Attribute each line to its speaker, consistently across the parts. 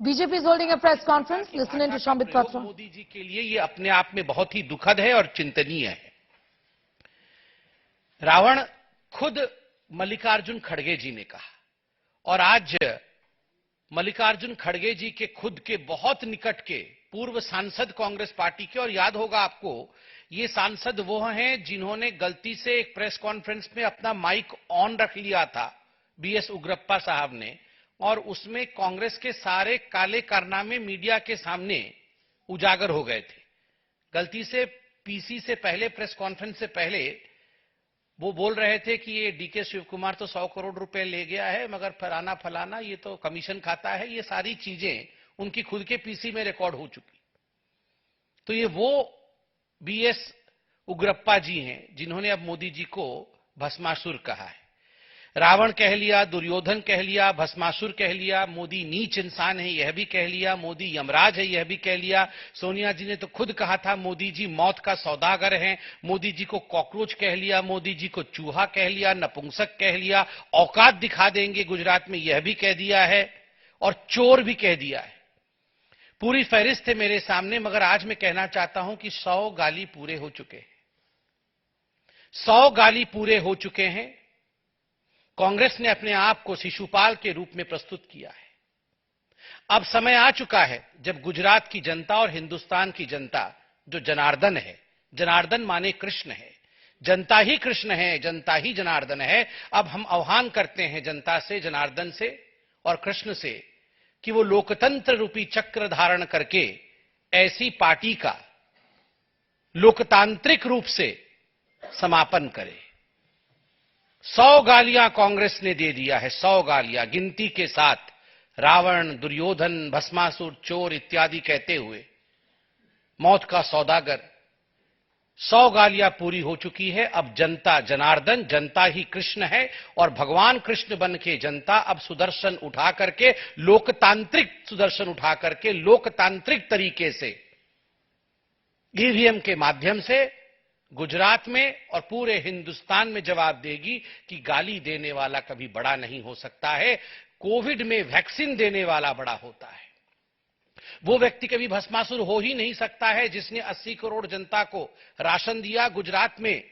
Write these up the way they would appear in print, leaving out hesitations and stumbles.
Speaker 1: BJP is holding a press conference. Listening to Shambit Patra.
Speaker 2: Modi ji के लिए ये अपने आप में बहुत ही दुखद है और चिंतनीय है। रावण खुद मल्लिकार्जुन खड़गे जी ने कहा, और आज मल्लिकार्जुन खड़गे जी के खुद के बहुत निकट के पूर्व सांसद कांग्रेस पार्टी के, और याद होगा आपको, ये सांसद वो हैं जिन्होंने गलती से एक प्रेस कॉन्फ्रेंस में अपना माइक ऑन रख लिया था, बीएस उग्रप्पा साहब ने, और उसमें कांग्रेस के सारे काले कारनामे मीडिया के सामने उजागर हो गए थे। गलती से पीसी से पहले, प्रेस कॉन्फ्रेंस से पहले वो बोल रहे थे कि ये डीके शिव कुमार तो 100 करोड़ रुपए ले गया है, मगर फलाना फलाना ये तो कमीशन खाता है। ये सारी चीजें उनकी खुद के पीसी में रिकॉर्ड हो चुकी। तो ये वो बीएस उग्रप्पा जी हैं जिन्होंने अब मोदी जी को भस्मासुर कहा है। रावण कह लिया, दुर्योधन कह लिया, भस्मासुर कह लिया, मोदी नीच इंसान है यह भी कह लिया, मोदी यमराज है यह भी कह लिया। सोनिया जी ने तो खुद कहा था मोदी जी मौत का सौदागर हैं, मोदी जी को कॉकरोच कह लिया, मोदी जी को चूहा कह लिया, नपुंसक कह लिया, औकात दिखा देंगे गुजरात में यह भी कह दिया है, और चोर भी कह दिया है। पूरी फहरिस्त है मेरे सामने, मगर आज मैं कहना चाहता हूं कि 100 गाली पूरे हो चुके हैं। 100 गाली पूरे हो चुके हैं। कांग्रेस ने अपने आप को शिशुपाल के रूप में प्रस्तुत किया है। अब समय आ चुका है जब गुजरात की जनता और हिंदुस्तान की जनता, जो जनार्दन है, जनार्दन माने कृष्ण है, जनता ही कृष्ण है, जनता ही जनार्दन है। अब हम आह्वान करते हैं जनता से, जनार्दन से और कृष्ण से कि वो लोकतंत्र रूपी चक्र धारण करके ऐसी पार्टी का लोकतांत्रिक रूप से समापन करे। 100 गालियां कांग्रेस ने दे दिया है, 100 गालियां गिनती के साथ, रावण, दुर्योधन, भस्मासुर, चोर इत्यादि कहते हुए, मौत का सौदागर। 100 गालियां पूरी हो चुकी है। अब जनता जनार्दन, जनता ही कृष्ण है, और भगवान कृष्ण बन के जनता अब सुदर्शन उठा करके, लोकतांत्रिक सुदर्शन उठा करके, लोकतांत्रिक तरीके से ईवीएम के माध्यम से गुजरात में और पूरे हिंदुस्तान में जवाब देगी कि गाली देने वाला कभी बड़ा नहीं हो सकता है। कोविड में वैक्सीन देने वाला बड़ा होता है। वो व्यक्ति कभी भस्मासुर हो ही नहीं सकता है जिसने 80 करोड़ जनता को राशन दिया। गुजरात में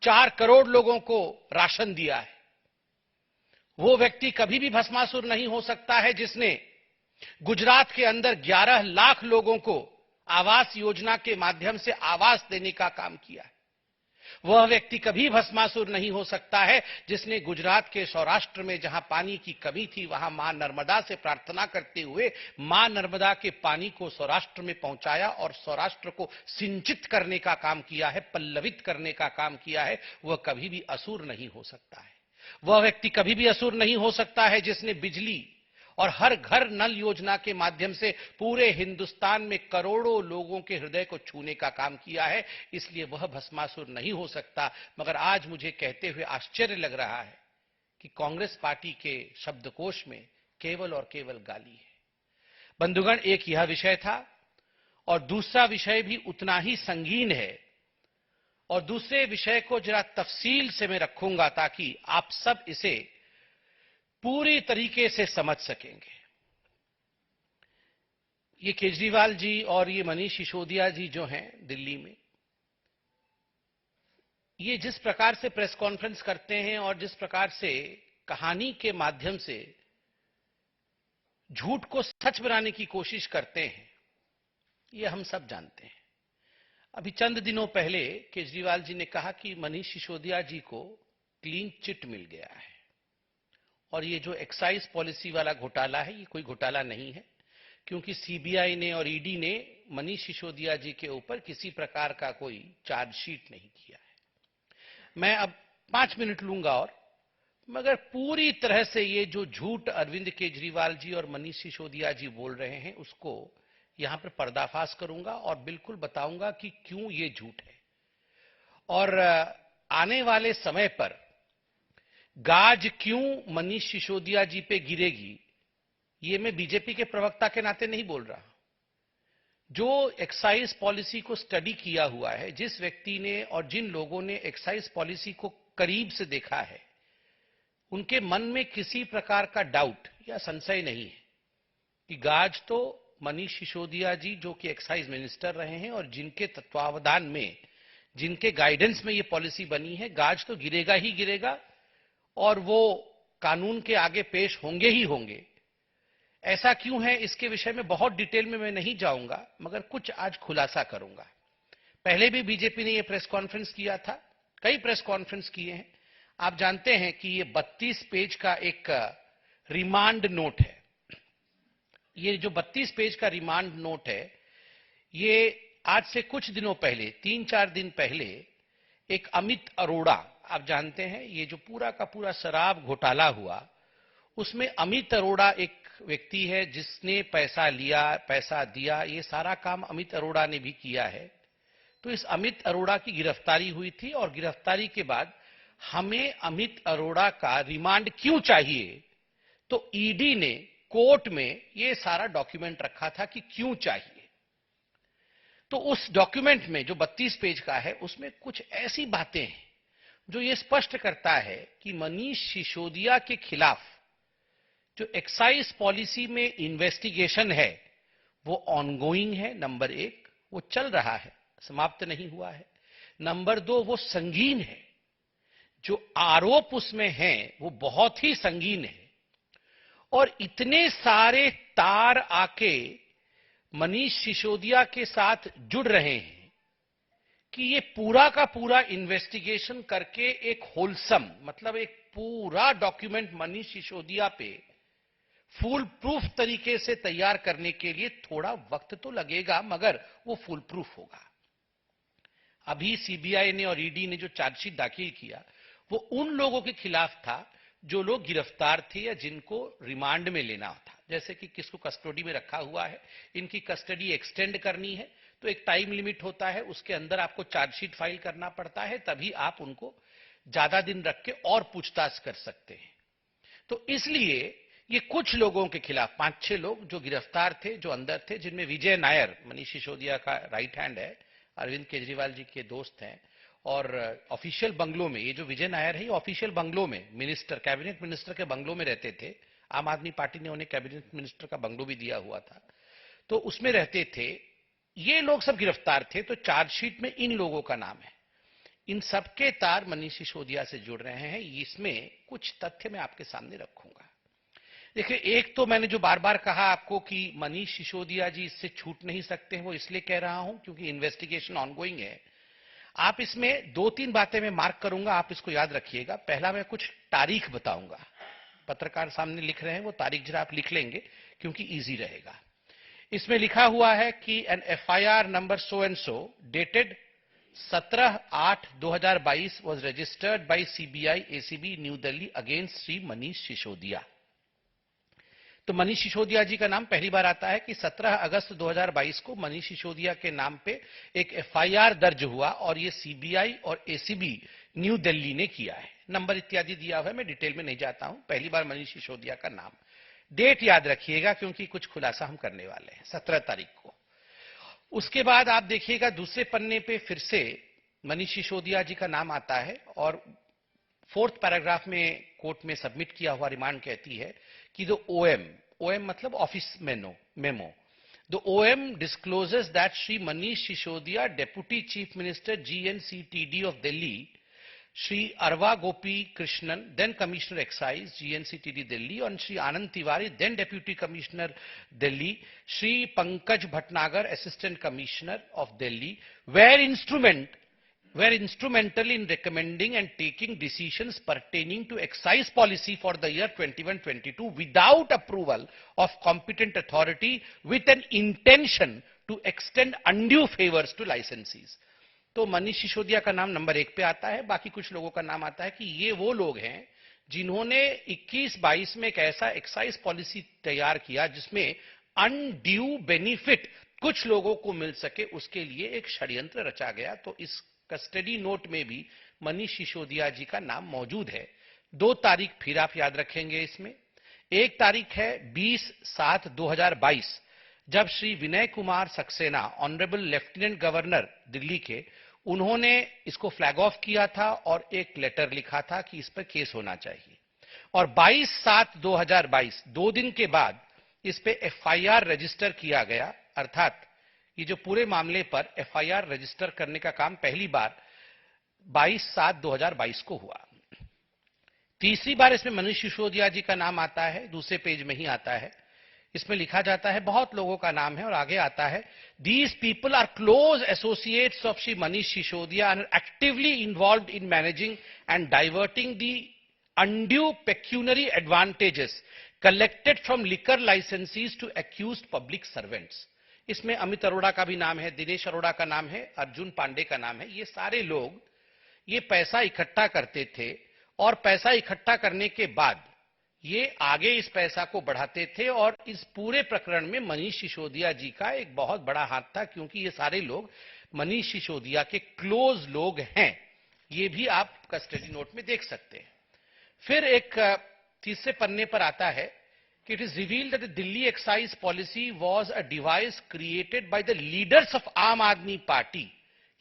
Speaker 2: 4 करोड़ लोगों को राशन दिया है। वो व्यक्ति कभी भी भस्मासुर नहीं हो सकता है जिसने गुजरात के अंदर 11 लाख लोगों को आवास योजना के माध्यम से आवास देने का काम किया है। वह व्यक्ति कभी भस्मासुर नहीं हो सकता है जिसने गुजरात के सौराष्ट्र में जहां पानी की कमी थी, वहां मां नर्मदा से प्रार्थना करते हुए मां नर्मदा के पानी को सौराष्ट्र में पहुंचाया और सौराष्ट्र को सिंचित करने का काम किया है, पल्लवित करने का काम किया है। वह कभी भी असुर नहीं हो सकता है। वह व्यक्ति कभी भी असुर नहीं हो सकता है जिसने बिजली और हर घर नल योजना के माध्यम से पूरे हिंदुस्तान में करोड़ों लोगों के हृदय को छूने का काम किया है। इसलिए वह भस्मासुर नहीं हो सकता। मगर आज मुझे कहते हुए आश्चर्य लग रहा है कि कांग्रेस पार्टी के शब्दकोश में केवल और केवल गाली है। बंधुगण, एक यह विषय था, और दूसरा विषय भी उतना ही संगीन है, और दूसरे विषय को जरा तफसील से मैं रखूंगा ताकि आप सब इसे पूरी तरीके से समझ सकेंगे। ये केजरीवाल जी और ये मनीष सिसोदिया जी जो हैं दिल्ली में, ये जिस प्रकार से प्रेस कॉन्फ्रेंस करते हैं और जिस प्रकार से कहानी के माध्यम से झूठ को सच बनाने की कोशिश करते हैं, ये हम सब जानते हैं। अभी चंद दिनों पहले केजरीवाल जी ने कहा कि मनीष सिसोदिया जी को क्लीन चिट मिल गया है, और ये जो एक्साइज पॉलिसी वाला घोटाला है, ये कोई घोटाला नहीं है, क्योंकि सीबीआई ने और ईडी ने मनीष सिसोदिया जी के ऊपर किसी प्रकार का कोई चार्जशीट नहीं किया है। मैं अब 5 मिनट लूंगा और, मगर पूरी तरह से ये जो झूठ अरविंद केजरीवाल जी और मनीष सिसोदिया जी बोल रहे हैं, उसको यहां पर पर्दाफाश करूंगा और बिल्कुल बताऊंगा कि क्यों ये झूठ है। और आने वाले समय पर गाज क्यों मनीष सिसोदिया जी पे गिरेगी, ये मैं बीजेपी के प्रवक्ता के नाते नहीं बोल रहा। जो एक्साइज पॉलिसी को स्टडी किया हुआ है, जिस व्यक्ति ने और जिन लोगों ने एक्साइज पॉलिसी को करीब से देखा है, उनके मन में किसी प्रकार का डाउट या संशय नहीं है कि गाज तो मनीष सिसोदिया जी जो कि एक्साइज मिनिस्टर रहे हैं और जिनके तत्वावधान में, जिनके गाइडेंस में ये पॉलिसी बनी है, गाज तो गिरेगा ही गिरेगा और वो कानून के आगे पेश होंगे ही होंगे। ऐसा क्यों है इसके विषय में बहुत डिटेल में मैं नहीं जाऊंगा, मगर कुछ आज खुलासा करूंगा। पहले भी बीजेपी ने ये प्रेस कॉन्फ्रेंस किया था, कई प्रेस कॉन्फ्रेंस किए हैं। आप जानते हैं कि ये 32 पेज का एक रिमांड नोट है। ये जो 32 पेज का रिमांड नोट है, ये आज से कुछ दिनों पहले, 3-4 दिन पहले, एक अमित अरोड़ा, आप जानते हैं ये जो पूरा का पूरा शराब घोटाला हुआ, उसमें अमित अरोड़ा एक व्यक्ति है जिसने पैसा लिया, पैसा दिया, ये सारा काम अमित अरोड़ा ने भी किया है। तो इस अमित अरोड़ा की गिरफ्तारी हुई थी और गिरफ्तारी के बाद हमें अमित अरोड़ा का रिमांड क्यों चाहिए, तो ईडी ने कोर्ट में ये सारा डॉक्यूमेंट रखा था कि क्यों चाहिए। तो उस डॉक्यूमेंट में जो 32 पेज का है, उसमें कुछ ऐसी बातें हैं जो ये स्पष्ट करता है कि मनीष सिसोदिया के खिलाफ जो एक्साइज पॉलिसी में इन्वेस्टिगेशन है वो ऑनगोइंग है। नंबर 1, वो चल रहा है, समाप्त नहीं हुआ है। नंबर 2, वो संगीन है, जो आरोप उसमें हैं वो बहुत ही संगीन है। और इतने सारे तार आके मनीष सिसोदिया के साथ जुड़ रहे हैं कि ये पूरा का पूरा इन्वेस्टिगेशन करके एक होलसम, मतलब एक पूरा डॉक्यूमेंट मनीष सिसोदिया पे फुल प्रूफ तरीके से तैयार करने के लिए थोड़ा वक्त तो लगेगा, मगर वो फुल प्रूफ होगा। अभी सीबीआई ने और ईडी ने जो चार्जशीट दाखिल किया वो उन लोगों के खिलाफ था जो लोग गिरफ्तार थे या जिनको रिमांड में लेना था। जैसे कि किसको कस्टडी में रखा हुआ है, इनकी कस्टडी एक्सटेंड करनी है तो एक टाइम लिमिट होता है, उसके अंदर आपको चार्जशीट फाइल करना पड़ता है, तभी आप उनको ज्यादा दिन रख के और पूछताछ कर सकते हैं। तो इसलिए ये कुछ लोगों के खिलाफ 5-6 लोग जो गिरफ्तार थे, जो अंदर थे, जिनमें विजय नायर मनीष सिसोदिया का राइट हैंड है, अरविंद केजरीवाल जी के दोस्त हैं, और ऑफिशियल बंगलों में, ये जो विजय नायर है ये ऑफिशियल बंगलों में, मिनिस्टर, कैबिनेट मिनिस्टर के बंगलों में रहते थे। आम आदमी पार्टी ने उन्हें कैबिनेट मिनिस्टर का बंगलो भी दिया हुआ था, तो उसमें रहते थे। ये लोग सब गिरफ्तार थे। तो चार्जशीट में इन लोगों का नाम है। इन सबके तार मनीष सिसोदिया से जुड़ रहे हैं। इसमें कुछ तथ्य मैं आपके सामने रखूंगा। देखिए, एक तो मैंने जो बार बार कहा आपको कि मनीष सिसोदिया जी इससे छूट नहीं सकते हैं, वो इसलिए कह रहा हूं क्योंकि इन्वेस्टिगेशन ऑनगोइंग है। आप इसमें 2-3 बातें मैं मार्क करूंगा, आप इसको याद रखिएगा। पहला, मैं कुछ तारीख बताऊंगा, पत्रकार सामने लिख रहे हैं, वो तारीख जरा आप लिख लेंगे क्योंकि इजी रहेगा। इसमें लिखा हुआ है कि an FIR number so and so dated 17/8/2022 was registered by CBI ACB new Delhi against Shri Manish Sisodia. तो मनीष सिसोदिया जी का नाम पहली बार आता है कि 17 अगस्त 2022 को मनीष सिसोदिया के नाम पे एक एफआईआर दर्ज हुआ और ये सीबीआई और एसीबी न्यू दिल्ली ने किया है। नंबर इत्यादि दिया हुआ है, मैं डिटेल में नहीं जाता हूं। पहली बार मनीष सिसोदिया का नाम, डेट याद रखिएगा क्योंकि कुछ खुलासा हम करने वाले हैं 17 तारीख को। उसके बाद आप देखिएगा दूसरे पन्ने पे फिर से मनीष सिसोदिया जी का नाम आता है और 4th पैराग्राफ में कोर्ट में सबमिट किया हुआ रिमांड कहती है कि द ओएम मतलब office memo, the OM discloses that Shri Manish Sisodia deputy chief minister GNCTD of Delhi, Shri Arava Gopi Krishnan then commissioner excise GNCTD Delhi, और Shri Anand Tiwari then deputy commissioner Delhi, Shri Pankaj Bhatnagar assistant commissioner of Delhi were instrumental in recommending and taking decisions pertaining to excise policy for the year 21-22 without approval of competent authority with an intention to extend undue favors to licensees। तो मनीष सिसोदिया का नाम number 1 पे आता है। बाकी कुछ लोगों का नाम आता है कि ये वो लोग हैं जिन्होंने 21-22 में एक ऐसा एक्साइज पॉलिसी तैयार किया जिसमें अनड्यू बेनिफिट कुछ लोगों को मिल सके, उसके लिए एक षड्यंत्र रचा गया। तो इस कस्टडी नोट में भी मनीष सिसोदिया जी का नाम मौजूद है। 2 तारीख फिर आप याद रखेंगे इसमें। एक तारीख है 20/7/2022, जब Shri Vinay Kumar Saxena honourable lieutenant governor Delhi के, उन्होंने इसको फ्लैग ऑफ किया था और एक लेटर लिखा था कि इस पर केस होना चाहिए। और 22/7/2022 2 दिन के बाद इस पे एफआईआर रजिस्टर किया गया, अर्थात ये जो पूरे मामले पर एफआईआर रजिस्टर करने का काम पहली बार 22/7/2022 को हुआ। तीसरी बार इसमें मनीष सिसोदिया जी का नाम आता है, दूसरे पेज में ही आता है। इसमें लिखा जाता है, बहुत लोगों का नाम है और आगे आता है, these people are close associates of Shri Manish Sisodia and actively involve in managing and diverting the undue pecuniary advantages collected from liquor licensees to accused public servants. इसमें अमित अरोड़ा का भी नाम है, दिनेश अरोड़ा का नाम है, अर्जुन पांडे का नाम है। ये सारे लोग ये पैसा इकट्ठा करते थे और पैसा इकट्ठा करने के बाद ये आगे इस पैसा को बढ़ाते थे और इस पूरे प्रकरण में मनीष सिसोदिया जी का एक बहुत बड़ा हाथ था, क्योंकि ये सारे लोग मनीष सिसोदिया के क्लोज लोग हैं। ये भी आप कस्टडी नोट में देख सकते हैं। फिर एक तीसरे पन्ने पर आता है कि it is revealed that the Delhi excise policy was a device created by the leaders of आम आदमी पार्टी।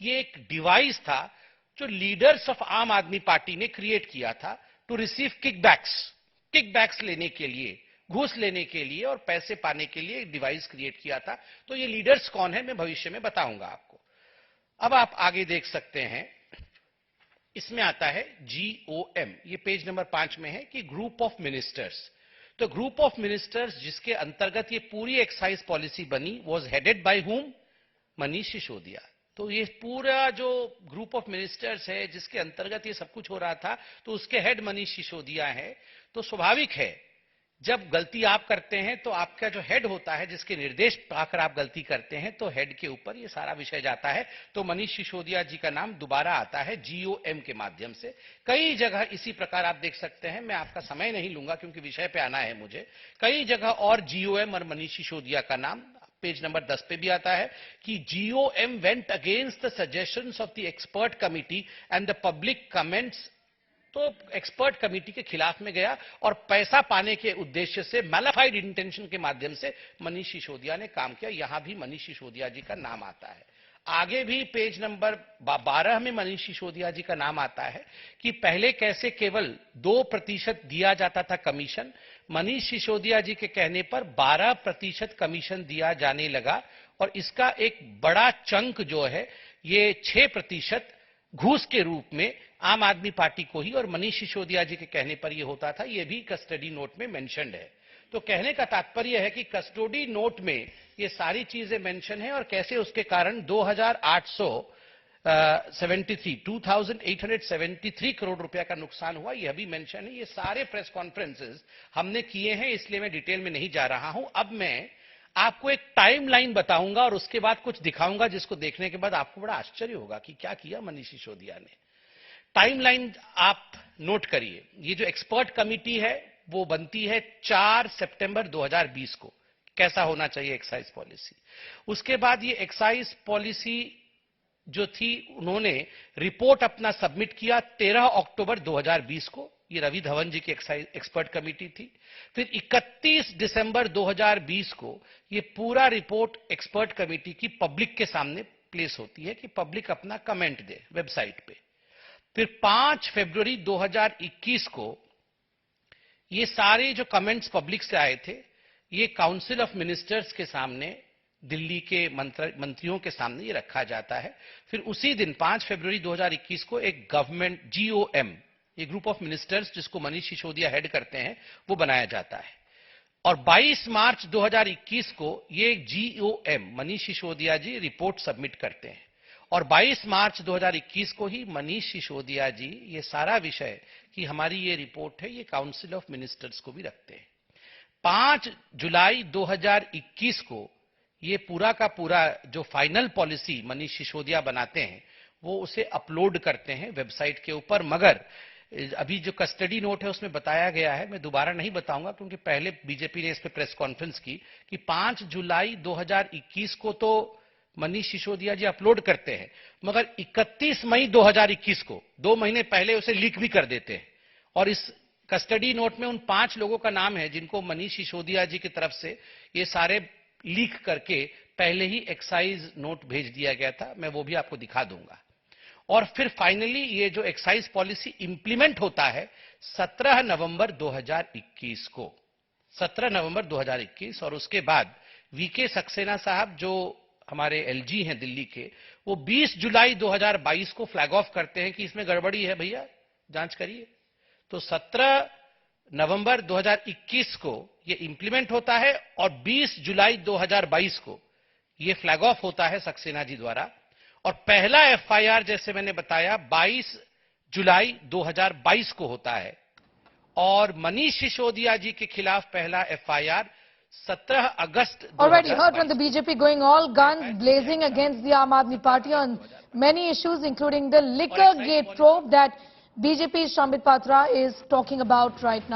Speaker 2: ये एक डिवाइस था जो लीडर्स ऑफ आम आदमी पार्टी ने क्रिएट किया था टू रिसीव किकबैक्स लेने के लिए, घूस लेने के लिए और पैसे पाने के लिए एक डिवाइस क्रिएट किया था। तो ये लीडर्स कौन है मैं भविष्य में बताऊंगा आपको। अब आप आगे देख सकते हैं, इसमें आता है GOM, ये पेज नंबर 5 में है कि ग्रुप ऑफ मिनिस्टर्स। तो ग्रुप ऑफ मिनिस्टर्स जिसके अंतर्गत ये पूरी एक्साइज पॉलिसी बनी was headed by whom, Manish Sisodia. तो ये पूरा जो ग्रुप ऑफ मिनिस्टर्स है जिसके अंतर्गत ये सब कुछ हो रहा था, तो उसके हेड मनीष सिसोदिया है। तो स्वाभाविक है, जब गलती आप करते हैं तो आपका जो हेड होता है, जिसके निर्देश पाकर आप गलती करते हैं, तो हेड के ऊपर ये सारा विषय जाता है। तो मनीष सिसोदिया जी का नाम दोबारा आता है GOM के माध्यम से। कई जगह इसी प्रकार आप देख सकते हैं, मैं आपका समय नहीं लूंगा क्योंकि विषय पे आना है मुझे। कई जगह और GOM और मनीष सिसोदिया का नाम पेज नंबर 10 पे भी आता है कि GOM went against the suggestions of the expert committee and the public comments. तो एक्सपर्ट कमेटी के खिलाफ में गया और पैसा पाने के उद्देश्य से मैलिफाइड इंटेंशन के माध्यम से मनीष सिसोदिया ने काम किया। यहां भी मनीष सिसोदिया जी का नाम आता है। आगे भी पेज नंबर 12 में मनीष सिसोदिया जी का नाम आता है कि पहले कैसे केवल 2% दिया जाता था कमीशन, मनीष सिसोदिया जी के कहने पर 12% कमीशन दिया जाने लगा और इसका एक बड़ा चंक जो है ये 6% घूस के रूप में आम आदमी पार्टी को ही और मनीष सिसोदिया जी के कहने पर यह होता था। यह भी कस्टडी नोट में मेंशन्ड है। तो कहने का तात्पर्य है कि कस्टडी नोट में ये सारी चीजें मेंशन है और कैसे उसके कारण 2873 करोड़ रुपया का नुकसान हुआ, यह भी मेंशन है। ये सारे प्रेस कॉन्फ्रेंसेस हमने किए हैं, इसलिए मैं डिटेल में नहीं जा रहा हूं। अब मैं आपको एक टाइमलाइन बताऊंगा और उसके बाद कुछ दिखाऊंगा जिसको देखने के बाद आपको बड़ा आश्चर्य होगा कि क्या किया मनीष सिसोदिया ने। टाइमलाइन आप नोट करिए। ये जो एक्सपर्ट कमिटी है वो बनती है 4 सितंबर 2020 को। कैसा होना चाहिए एक्साइज पॉलिसी। उसके बाद ये एक्साइज पॉलिसी जो थी, उन्होंने रिपोर्ट अपना सबमिट किया 13 अक्टूबर 2020 को। ये रवि धवन जी की एक्सपर्ट कमेटी थी। फिर 31 दिसंबर 2020 को ये पूरा रिपोर्ट एक्सपर्ट कमेटी की पब्लिक के सामने प्लेस होती है कि पब्लिक अपना कमेंट दे वेबसाइट पे। फिर 5 फरवरी 2021 को ये सारे जो कमेंट्स पब्लिक से आए थे, ये काउंसिल ऑफ मिनिस्टर्स के सामने, दिल्ली के मंत्रियों के सामने ये रखा जाता है। फिर उसी दिन 5 फरवरी 2021 को एक गवर्नमेंट GOM, ये ग्रुप ऑफ मिनिस्टर्स जिसको मनीष सिसोदिया हेड करते हैं, वो बनाया जाता है। और 22 मार्च 2021 को ये GOM मनीष सिसोदिया जी रिपोर्ट सबमिट करते हैं और 22 मार्च 2021 को ही मनीष सिसोदिया जी ये सारा विषय कि हमारी ये रिपोर्ट है, ये काउंसिल ऑफ मिनिस्टर्स को भी रखते हैं। 5 जुलाई 2021 को ये पूरा का पूरा जो फाइनल पॉलिसी मनीष सिसोदिया बनाते हैं वो उसे अपलोड करते हैं वेबसाइट के ऊपर। मगर अभी जो कस्टडी नोट है उसमें बताया गया है, मैं दोबारा नहीं बताऊंगा क्योंकि पहले बीजेपी ने इस पर प्रेस कॉन्फ्रेंस की कि 5 जुलाई 2021 को तो मनीष सिसोदिया जी अपलोड करते हैं, मगर 31 मई 2021 को 2 महीने पहले उसे लीक भी कर देते हैं। और इस कस्टडी नोट में उन 5 लोगों का नाम है जिनको मनीष सिसोदिया जी की तरफ से ये सारे लीक करके पहले ही एक्साइज नोट भेज दिया गया था। मैं वो भी आपको दिखा दूंगा। और फिर फाइनली ये जो एक्साइज पॉलिसी इंप्लीमेंट होता है 17 नवंबर 2021 को। 17 नवंबर 2021 और उसके बाद वीके सक्सेना साहब जो हमारे एलजी हैं दिल्ली के, वो 20 जुलाई 2022 को फ्लैग ऑफ करते हैं कि इसमें गड़बड़ी है भैया, जांच करिए। तो 17 नवंबर 2021 को ये इंप्लीमेंट होता है और 20 जुलाई 2022 को ये फ्लैग ऑफ होता है सक्सेना जी द्वारा। और पहला एफआईआर जैसे मैंने बताया 22 जुलाई 2022 को होता है और मनीष सिसोदिया जी के खिलाफ पहला FIR 17 August
Speaker 1: Already heard from
Speaker 2: 2022
Speaker 1: the BJP going all guns blazing against the Aam Aadmi Party on many issues, including the liquor gate probe that BJP's Sambit Patra is talking about right now.